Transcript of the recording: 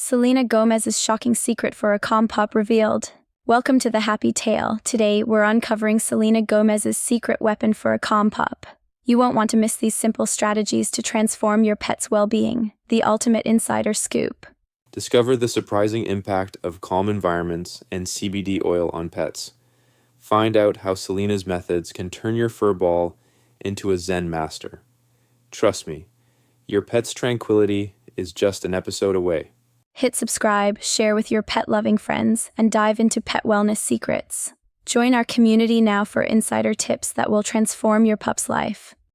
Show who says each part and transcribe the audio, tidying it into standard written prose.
Speaker 1: Selena Gomez's shocking secret for a calm pup revealed. Welcome to the happy tale. Today, we're uncovering Selena Gomez's secret weapon for a calm pup. You won't want to miss these simple strategies to transform your pet's well-being. The ultimate insider scoop.
Speaker 2: Discover the surprising impact of calm environments and CBD oil on pets. Find out how Selena's methods can turn your fur ball into a Zen master. Trust me, your pet's tranquility is just an episode away.
Speaker 1: Hit subscribe, share with your pet-loving friends, and dive into pet wellness secrets. Join our community now for insider tips that will transform your pup's life.